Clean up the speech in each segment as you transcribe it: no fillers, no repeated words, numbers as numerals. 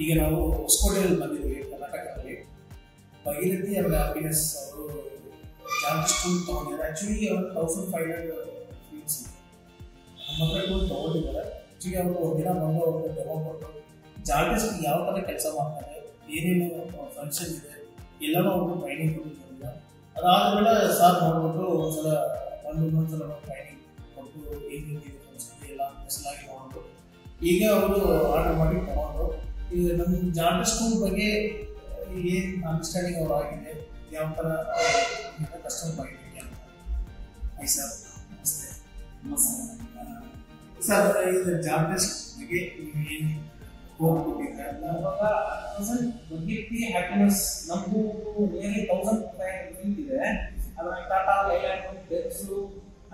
ಈಗ ನಾವು ಹೊಸಕೋಟೆಯಲ್ಲಿ ಬಂದಿದ್ದೀವಿ ಕರ್ನಾಟಕದಲ್ಲಿ. ಭಗೀರಥಿ ಅವರ ಹ್ಯಾಪಿನೆಸ್ ಅವರು ಜಾಬ್ ಸ್ಕೂಲ್ ತೊಗೊಂಡಿದ್ದಾರೆ. ಆ್ಯಕ್ಚುಲಿ ಅವರು 1500 ಫೀಸ್ ನಮ್ಮ ಹತ್ರ ತೊಗೊಂಡಿದ್ದಾರೆ. ಆ್ಯಕ್ಚುಲಿ ಅವರು ಒಂದಿನ ಬಂದು ಅವ್ರಿಗೆ ಡೆಮೋ ಕೊಟ್ಟು ಜಾರ್ಟಿಸ್ಟ್ ಯಾವ ಥರ ಕೆಲಸ ಮಾಡ್ತಾರೆ, ಏನೇನು ಫಂಕ್ಷನ್ ಇದೆ ಎಲ್ಲನೂ ಅವ್ರಿಗೆ ಟ್ರೈನಿಂಗ್ ಕೊಟ್ಟಿದ್ದಾರೆ. ಅದಾದಮೇಲೆ ಸಾರ್ ನೋಡ್ಬಿಟ್ಟು ಒಂದ್ಸಲ ಟ್ರೈನಿಂಗ್ ಕೊಟ್ಟು ಏನೇನಿದೆ ಫಂಕ್ಷನ್ ಎಲ್ಲ ಸ್ಪೆಷಲಾಗಿ ನೋಡಿದ್ರು. ಈಗ ಅವರು ಆರ್ಡರ್ ಮಾಡಿ ತಗೊಂಡು ಈಗ ನಮ್ಮ ಜಾರ್ಟಿಸ್ಟ್ ಸ್ಕೂಲ್ ಬಗ್ಗೆ ಏನು ಅಂಡರ್ಸ್ಟ್ಯಾಂಡಿಂಗ್ ಅವ್ರು ಆಗಿದೆ, ಯಾವ ಥರ ಕಸ್ಟಮರ್ ಆಗಿದ್ದೀವಿ ಅಂತ. ಆಯ್ತು ಸರ್, ನಮಸ್ತೆ. ಸರ್, ಇದು ಜಾರ್ಟಿಸ್ಟ್ ಬಗ್ಗೆ ನೀವು ಏನು ಹೋಗ್ಬಿಟ್ಟಿದ್ರೆ ಇವಾಗ ಭಗೀರಥಿ ಹ್ಯಾಪಿನೆಸ್ ನಮ್ಮದು ನಿಯರ್ಲಿ 1500 ಫೀಟ್ ಇದೆ. ಅದರಲ್ಲಿ ಟಾಟಾ ಲೈಲ್ಯಾಂಡು, ಬೆಕ್ಸು,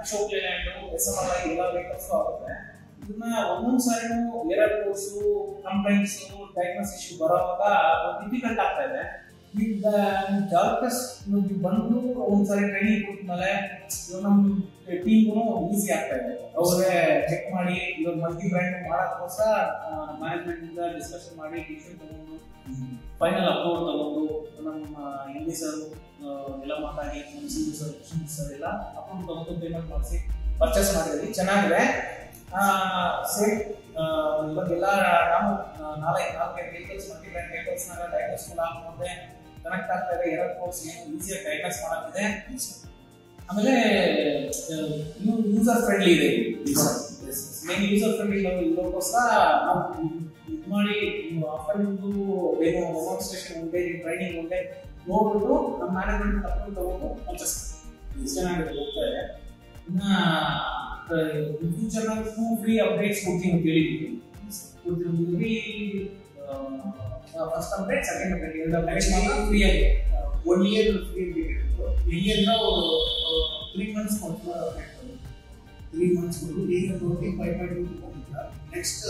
ಅಶೋಕ್ ಲೈಲ್ಯಾಂಡು, SMRI ಎಲ್ಲ ವೆಹಿಕಲ್ಸ್ ಆಗುತ್ತೆ. ಇದನ್ನ ಒಂದೊಂದು ಸಾರಿನೂ error codes, complaints, diagnose issue ಬರೋವಾಗ ಡಿಫಿಕಲ್ಟ್ ಆಗ್ತಾ ಇದೆ. ಈಗ ಜಾರ್ಟಿಸ್ಟ್ ಬಂದು ಒಂದ್ಸಾರಿ ಟ್ರೈನಿಂಗ್ ಕೊಟ್ಮೇಲೆ ನಮ್ಮ ಟೀಮ್ಗೂ ಈಸಿ ಆಗ್ತಾ ಇದೆ. ಅವರೇ ಚೆಕ್ ಮಾಡಿ ಇವಾಗ ಮಲ್ಟಿ ಬ್ರ್ಯಾಂಡ್ ಮಾಡೋಕ್ಕೋಸ್ಕರ ಮ್ಯಾನೇಜ್ಮೆಂಟ್ ಇಂದ ಡಿಸ್ಕಷನ್ ಮಾಡಿ ಡಿಸಿಷನ್ ತಗೊಂಡು ಫೈನಲ್ ಅಪ್ರೂವಲ್ ತಗೊಂಡು ನಮ್ಮ MD ಸರ್ ಎಲ್ಲ ಮಾತಾಡಿ ನಮ್ಮ CEO ಸರ್, ಕೃಷ್ಣ ಸರ್ ಎಲ್ಲ ಅಪ್ರೂವಲ್ ತಗೊಂಡು ಪೇಮೆಂಟ್ ಮಾಡಿಸಿ ಪರ್ಚೇಸ್ ಮಾಡಿದ್ವಿ. ಚೆನ್ನಾಗಿದೆ. ಸೇಮ್ ಇವಾಗೆಲ್ಲ ನಾವು 4-5 ವೆಹಿಕಲ್ಸ್ ಮಲ್ಟಿ ಬ್ರ್ಯಾಂಡ್ ವೆಹಿಕಲ್ಸ್ನಾಗ ಡಯಾಗ್ನೋಸ್ ಹಾಕೊಂಡೆ ಕನೆಕ್ಟ್ ಆಗ್ತಾ ಇದೆ. ಎರರ್ ಕೋರ್ಸ್ ಏನು ಈಸಿಯಾಗಿ ಡಯಾಗ್ನೋಸ್ ಮಾಡಾಕಿದೆ. ಆಮೇಲೆ ಯೂಸರ್ ಫ್ರೆಂಡ್ಲಿ ಇದೆ. ಮೇನ್ ಯೂಸರ್ ಫ್ರೆಂಡ್ಲಿ ಇರೋಕ್ಕೋಸ್ಕರ ನಾವು ಇದು ಮಾಡಿ ಆಫರ್ ಒಂದು ಏನು ಡೆಮಾನ್ಸ್ಟ್ರೇಷನ್ ಉಂಟೆ, ಟ್ರೈನಿಂಗ್ ಉಂಟೆ ನೋಡ್ಬಿಟ್ಟು ನಮ್ಮ ಮ್ಯಾನೇಜ್ಮೆಂಟ್ ತಗೊಂಡು ಪರ್ಚೇಸ್ ಚೆನ್ನಾಗಿದೆ, ಹೋಗ್ತಾ ಇದೆ. ಇನ್ನು ಫ್ಯೂಚರ್ ನಾವು ಫ್ರೀ ಅಪ್ಡೇಟ್ಸ್ ಕೊಡ್ತೀನಿ ಅಂತ ಹೇಳಿದ್ವಿ. ಫಸ್ಟ್ ಅಪ್ಡೇಟ್, ಸೆಕೆಂಡ್ ಅಪ್ಡೇಟ್, ಎರಡು ಅಪ್ಡೇಟ್ಸ್ ಮಾತ್ರ ಫ್ರೀ ಆಗಿ 1 year ಫ್ರೀ ಬೇಕಿತ್ತು. ಇಯರ್ನ 3 months ಕೊಡ್ತಾರೆ. 3 months ಕೊಟ್ಟು ಈಗ 25.2 ಬಂದಿಲ್ಲ. ನೆಕ್ಸ್ಟ್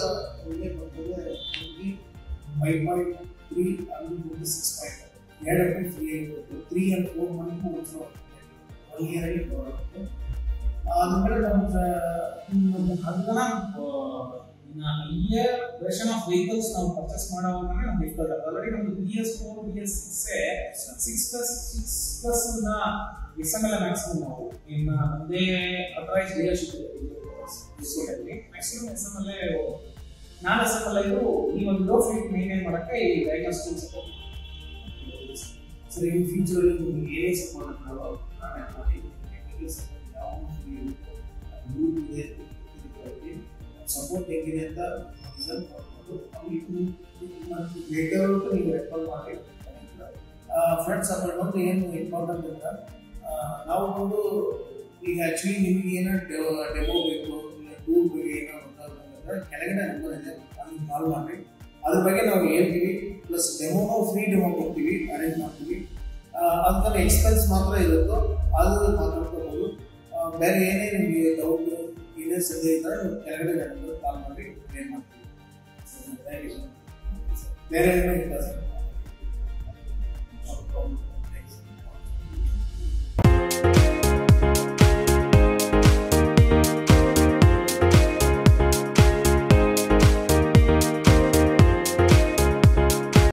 ಒಳ್ಳೆ ಬರ್ತದೆ 5.3 and 26.5 ಎರಡು ಅಪ್ಡೇಟ್ ಫ್ರೀ ಆಗಿರುತ್ತೆ. 3 and 4 months ಓಡಿಸೋ 1 year ಅಲ್ಲಿ ಬರುತ್ತೆ. ಆದ್ಮೇಲೆ ಅದನ್ನ ಇಯರ್ ವರ್ಷನ್ ಆಫ್ ವೆಹಿಕಲ್ಸ್ ನಾವು ಪರ್ಚೇಸ್ ಮಾಡೋವಾಗ ನಮ್ಗೆ ಡಿಫಿಕಲ್ಟ್ ಆಗುತ್ತೆ. ಆಲ್ರೆಡಿ ನಮ್ದು BS4 BS6 6+ ನ SML ಮ್ಯಾಕ್ಸಿಮಮ್ ನಾವು ಇನ್ನು ಒಂದೇ ಅಥರೈಸ್ ಡೀಲರ್ಶಿಪ್ ಇದೆ. ಮ್ಯಾಕ್ಸಿಮಮ್ SML 4 SML ಇದ್ದು ಈ ಒಂದು ಲೋ ಫೀಟ್ ಮೇಂಟೈನ್ ಮಾಡೋಕ್ಕೆ ಈ ಡಯಾಗ್ನೋಸ್ ಟೂಲ್ಸ್ ಸಪೋರ್ಟ್. ಸರ್, ಈ ಫ್ಯೂಚರ್ ಏನೇ ಸಪೋರ್ಟ್ ಮಾಡೋದು ಸಪೋರ್ಟ್ ಹೇಗಿದೆ ಅಂತ ರಿಸಲ್ಟ್ ಬೇಕಾದ್ರೂ ನೀವು ರೆಫರ್ ಮಾಡಿ. ಫ್ರೆಂಡ್ಸ್ ಸಪೋರ್ಟ್ ಅಂದ್ರೆ ಏನು ಇಂಪಾರ್ಟೆಂಟ್ ಅಂತ ನಾವು ಒಂದು ಈಗ ಆ್ಯಕ್ಚುಲಿ ನಿಮಗೆ ಏನೋ ಡೆಮೋ ಬೇಕು, ಟೂರ್ ಬಗ್ಗೆ ಏನೋ ಗೊತ್ತಾಗಬೇಕಂದ್ರೆ ಕೆಳಗಡೆ ನಂಬರ್ ಇದೆ, ಅದನ್ನು ಕಾಲ್ ಮಾಡಿ. ಅದ್ರ ಬಗ್ಗೆ ನಾವು ಹೇಳ್ತೀವಿ. ಪ್ಲಸ್ ಡೆಮೋನು ಫ್ರೀ ಡೆಮೋ ಕೊಡ್ತೀವಿ, ಅರೇಂಜ್ ಮಾಡ್ತೀವಿ. ಅದಕ್ಕೆ ಎಕ್ಸ್ಪೆನ್ಸ್ ಮಾತ್ರ ಇರುತ್ತೋ ಅದು ಮಾತಾಡ್ಕೋಬೋದು. ಬೇರೆ ಏನೇ ನಿಮಗೆ ಡೌಟ್ ಇದೇ ಸದ್ಯ ಇದ್ದರೆ ಕೆಳಗಡೆ ಕಾಲ್ ಮಾಡಿ ಕ್ಲಿಯರ್ ಮಾಡ್ತೀವಿ. ಬೇರೆ ಏನೂ ಇಲ್ಲ ಸರ್.